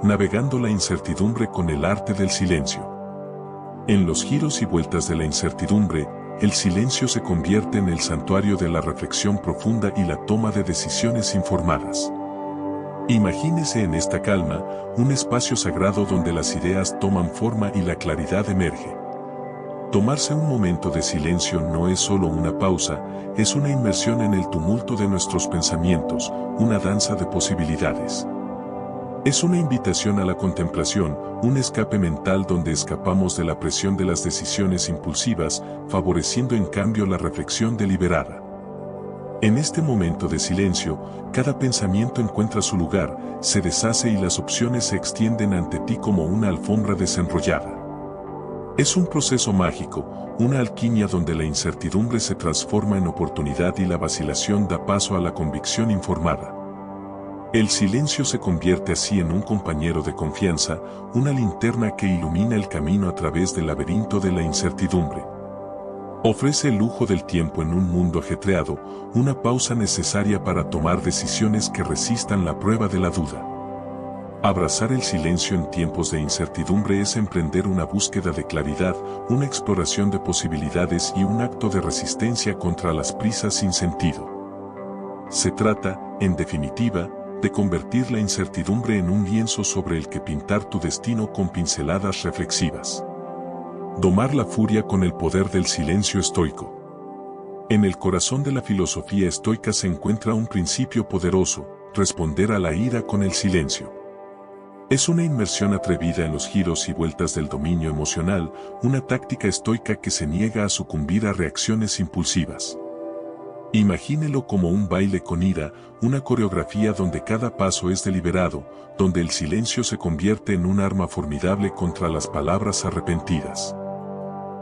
navegando la incertidumbre con el arte del silencio. En los giros y vueltas de la incertidumbre, el silencio se convierte en el santuario de la reflexión profunda y la toma de decisiones informadas. Imagínese en esta calma, un espacio sagrado donde las ideas toman forma y la claridad emerge. Tomarse un momento de silencio no es solo una pausa, es una inmersión en el tumulto de nuestros pensamientos, una danza de posibilidades. Es una invitación a la contemplación, un escape mental donde escapamos de la presión de las decisiones impulsivas, favoreciendo en cambio la reflexión deliberada. En este momento de silencio, cada pensamiento encuentra su lugar, se deshace y las opciones se extienden ante ti como una alfombra desenrollada. Es un proceso mágico, una alquimia donde la incertidumbre se transforma en oportunidad y la vacilación da paso a la convicción informada. El silencio se convierte así en un compañero de confianza, una linterna que ilumina el camino a través del laberinto de la incertidumbre. Ofrece el lujo del tiempo en un mundo ajetreado, una pausa necesaria para tomar decisiones que resistan la prueba de la duda. Abrazar el silencio en tiempos de incertidumbre es emprender una búsqueda de claridad, una exploración de posibilidades y un acto de resistencia contra las prisas sin sentido. Se trata, en definitiva, de convertir la incertidumbre en un lienzo sobre el que pintar tu destino con pinceladas reflexivas. Domar la furia con el poder del silencio estoico. En el corazón de la filosofía estoica se encuentra un principio poderoso: responder a la ira con el silencio. Es una inmersión atrevida en los giros y vueltas del dominio emocional, una táctica estoica que se niega a sucumbir a reacciones impulsivas. Imagínelo como un baile con ira, una coreografía donde cada paso es deliberado, donde el silencio se convierte en un arma formidable contra las palabras arrepentidas.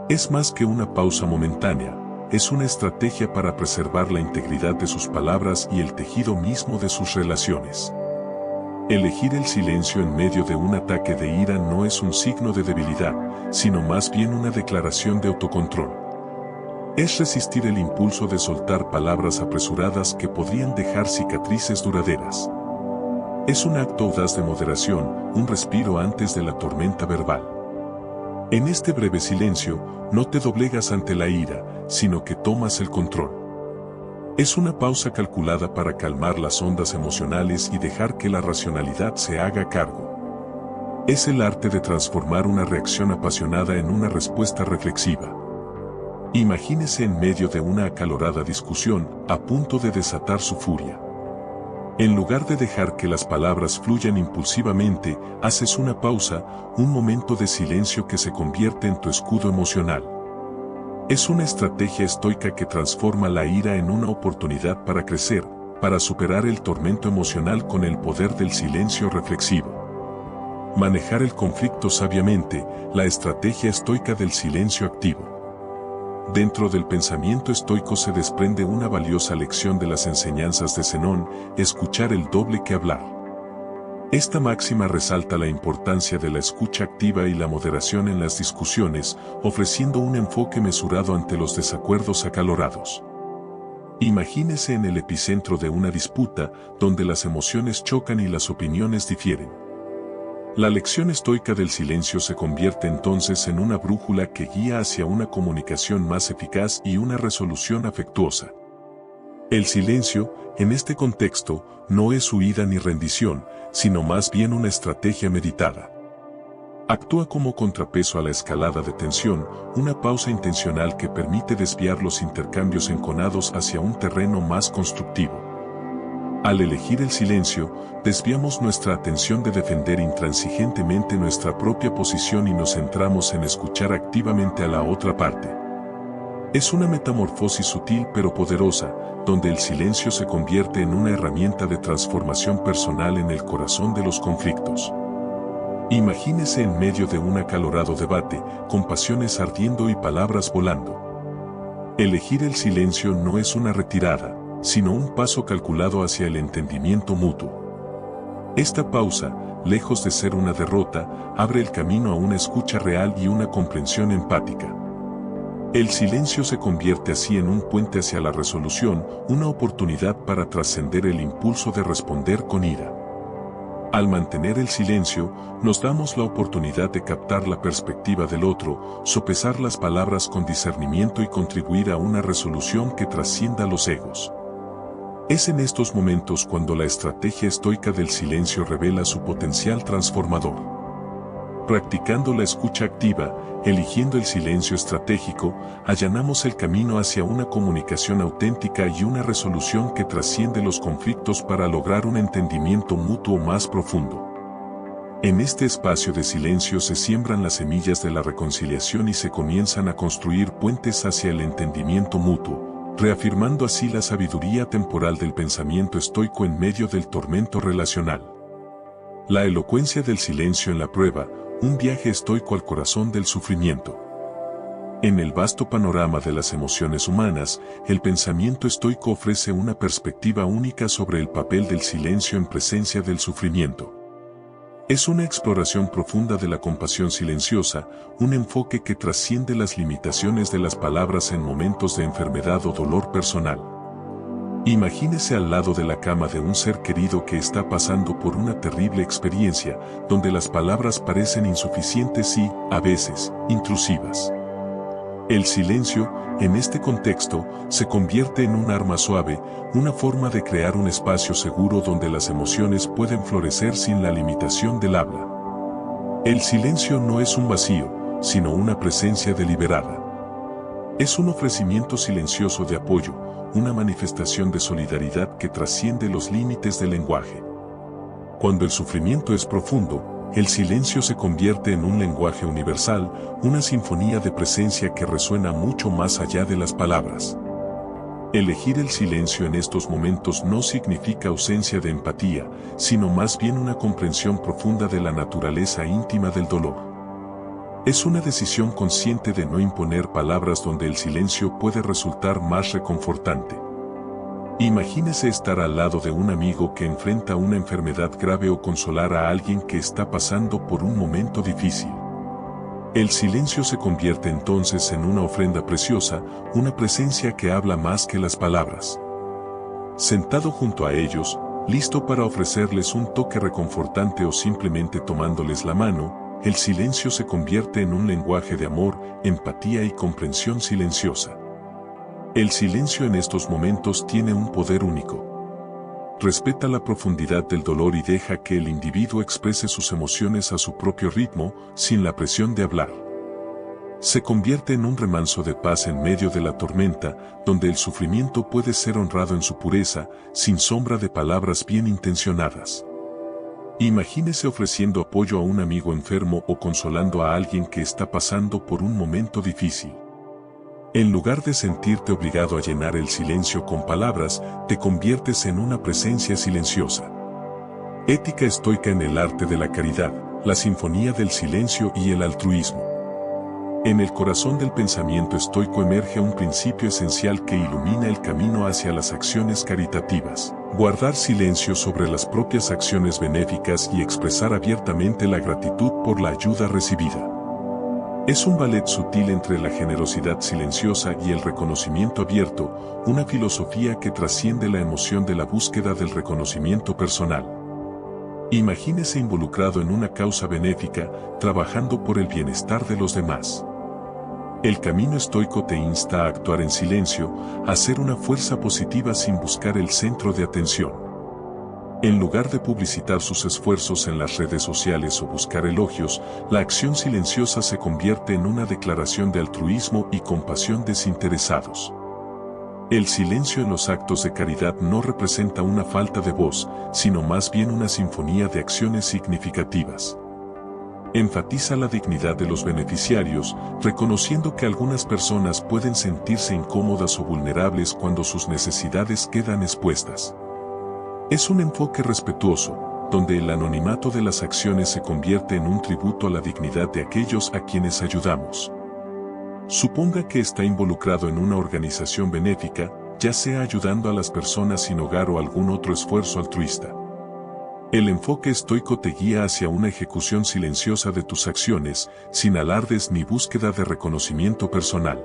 Es más que una pausa momentánea, es una estrategia para preservar la integridad de sus palabras y el tejido mismo de sus relaciones. Elegir el silencio en medio de un ataque de ira no es un signo de debilidad, sino más bien una declaración de autocontrol. Es resistir el impulso de soltar palabras apresuradas que podrían dejar cicatrices duraderas. Es un acto audaz de moderación, un respiro antes de la tormenta verbal. En este breve silencio, no te doblegas ante la ira, sino que tomas el control. Es una pausa calculada para calmar las ondas emocionales y dejar que la racionalidad se haga cargo. Es el arte de transformar una reacción apasionada en una respuesta reflexiva. Imagínese en medio de una acalorada discusión, a punto de desatar su furia. En lugar de dejar que las palabras fluyan impulsivamente, haces una pausa, un momento de silencio que se convierte en tu escudo emocional. Es una estrategia estoica que transforma la ira en una oportunidad para crecer, para superar el tormento emocional con el poder del silencio reflexivo. Manejar el conflicto sabiamente, la estrategia estoica del silencio activo. Dentro del pensamiento estoico se desprende una valiosa lección de las enseñanzas de Zenón: escuchar el doble que hablar. Esta máxima resalta la importancia de la escucha activa y la moderación en las discusiones, ofreciendo un enfoque mesurado ante los desacuerdos acalorados. Imagínese en el epicentro de una disputa, donde las emociones chocan y las opiniones difieren. La lección estoica del silencio se convierte entonces en una brújula que guía hacia una comunicación más eficaz y una resolución afectuosa. El silencio, en este contexto, no es huida ni rendición, sino más bien una estrategia meditada. Actúa como contrapeso a la escalada de tensión, una pausa intencional que permite desviar los intercambios enconados hacia un terreno más constructivo. Al elegir el silencio, desviamos nuestra atención de defender intransigentemente nuestra propia posición y nos centramos en escuchar activamente a la otra parte. Es una metamorfosis sutil pero poderosa, donde el silencio se convierte en una herramienta de transformación personal en el corazón de los conflictos. Imagínese en medio de un acalorado debate, con pasiones ardiendo y palabras volando. Elegir el silencio no es una retirada, sino un paso calculado hacia el entendimiento mutuo. Esta pausa, lejos de ser una derrota, abre el camino a una escucha real y una comprensión empática. El silencio se convierte así en un puente hacia la resolución, una oportunidad para trascender el impulso de responder con ira. Al mantener el silencio, nos damos la oportunidad de captar la perspectiva del otro, sopesar las palabras con discernimiento y contribuir a una resolución que trascienda los egos. Es en estos momentos cuando la estrategia estoica del silencio revela su potencial transformador. Practicando la escucha activa, eligiendo el silencio estratégico, allanamos el camino hacia una comunicación auténtica y una resolución que trasciende los conflictos para lograr un entendimiento mutuo más profundo. En este espacio de silencio se siembran las semillas de la reconciliación y se comienzan a construir puentes hacia el entendimiento mutuo, reafirmando así la sabiduría temporal del pensamiento estoico en medio del tormento relacional. La elocuencia del silencio en la prueba, un viaje estoico al corazón del sufrimiento. En el vasto panorama de las emociones humanas, el pensamiento estoico ofrece una perspectiva única sobre el papel del silencio en presencia del sufrimiento. Es una exploración profunda de la compasión silenciosa, un enfoque que trasciende las limitaciones de las palabras en momentos de enfermedad o dolor personal. Imagínese al lado de la cama de un ser querido que está pasando por una terrible experiencia, donde las palabras parecen insuficientes y, a veces, intrusivas. El silencio, en este contexto, se convierte en un arma suave, una forma de crear un espacio seguro donde las emociones pueden florecer sin la limitación del habla. El silencio no es un vacío, sino una presencia deliberada. Es un ofrecimiento silencioso de apoyo, una manifestación de solidaridad que trasciende los límites del lenguaje. Cuando el sufrimiento es profundo, el silencio se convierte en un lenguaje universal, una sinfonía de presencia que resuena mucho más allá de las palabras. Elegir el silencio en estos momentos no significa ausencia de empatía, sino más bien una comprensión profunda de la naturaleza íntima del dolor. Es una decisión consciente de no imponer palabras donde el silencio puede resultar más reconfortante. Imagínese estar al lado de un amigo que enfrenta una enfermedad grave o consolar a alguien que está pasando por un momento difícil. El silencio se convierte entonces en una ofrenda preciosa, una presencia que habla más que las palabras. Sentado junto a ellos, listo para ofrecerles un toque reconfortante o simplemente tomándoles la mano, el silencio se convierte en un lenguaje de amor, empatía y comprensión silenciosa. El silencio en estos momentos tiene un poder único. Respeta la profundidad del dolor y deja que el individuo exprese sus emociones a su propio ritmo, sin la presión de hablar. Se convierte en un remanso de paz en medio de la tormenta, donde el sufrimiento puede ser honrado en su pureza, sin sombra de palabras bien intencionadas. Imagínese ofreciendo apoyo a un amigo enfermo o consolando a alguien que está pasando por un momento difícil. En lugar de sentirte obligado a llenar el silencio con palabras, te conviertes en una presencia silenciosa. Ética estoica en el arte de la caridad, la sinfonía del silencio y el altruismo. En el corazón del pensamiento estoico emerge un principio esencial que ilumina el camino hacia las acciones caritativas. Guardar silencio sobre las propias acciones benéficas y expresar abiertamente la gratitud por la ayuda recibida. Es un ballet sutil entre la generosidad silenciosa y el reconocimiento abierto, una filosofía que trasciende la emoción de la búsqueda del reconocimiento personal. Imagínese involucrado en una causa benéfica, trabajando por el bienestar de los demás. El camino estoico te insta a actuar en silencio, a ser una fuerza positiva sin buscar el centro de atención. En lugar de publicitar sus esfuerzos en las redes sociales o buscar elogios, la acción silenciosa se convierte en una declaración de altruismo y compasión desinteresados. El silencio en los actos de caridad no representa una falta de voz, sino más bien una sinfonía de acciones significativas. Enfatiza la dignidad de los beneficiarios, reconociendo que algunas personas pueden sentirse incómodas o vulnerables cuando sus necesidades quedan expuestas. Es un enfoque respetuoso, donde el anonimato de las acciones se convierte en un tributo a la dignidad de aquellos a quienes ayudamos. Suponga que está involucrado en una organización benéfica, ya sea ayudando a las personas sin hogar o algún otro esfuerzo altruista. El enfoque estoico te guía hacia una ejecución silenciosa de tus acciones, sin alardes ni búsqueda de reconocimiento personal.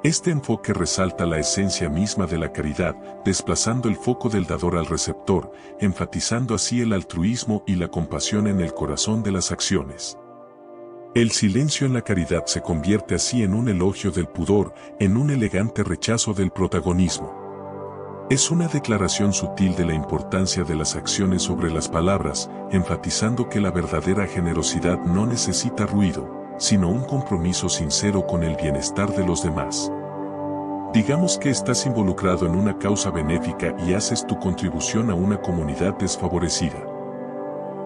Este enfoque resalta la esencia misma de la caridad, desplazando el foco del dador al receptor, enfatizando así el altruismo y la compasión en el corazón de las acciones. El silencio en la caridad se convierte así en un elogio del pudor, en un elegante rechazo del protagonismo. Es una declaración sutil de la importancia de las acciones sobre las palabras, enfatizando que la verdadera generosidad no necesita ruido, sino un compromiso sincero con el bienestar de los demás. Digamos que estás involucrado en una causa benéfica y haces tu contribución a una comunidad desfavorecida.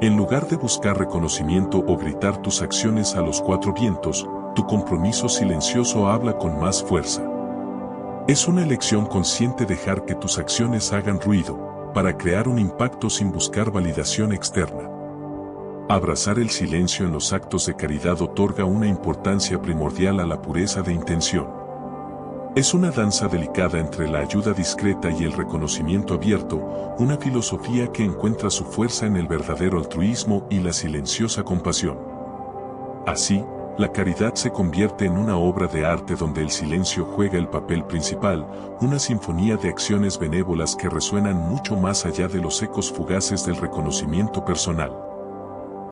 En lugar de buscar reconocimiento o gritar tus acciones a los cuatro vientos, tu compromiso silencioso habla con más fuerza. Es una elección consciente dejar que tus acciones hagan ruido, para crear un impacto sin buscar validación externa. Abrazar el silencio en los actos de caridad otorga una importancia primordial a la pureza de intención. Es una danza delicada entre la ayuda discreta y el reconocimiento abierto, una filosofía que encuentra su fuerza en el verdadero altruismo y la silenciosa compasión. Así, la caridad se convierte en una obra de arte donde el silencio juega el papel principal, una sinfonía de acciones benévolas que resuenan mucho más allá de los ecos fugaces del reconocimiento personal.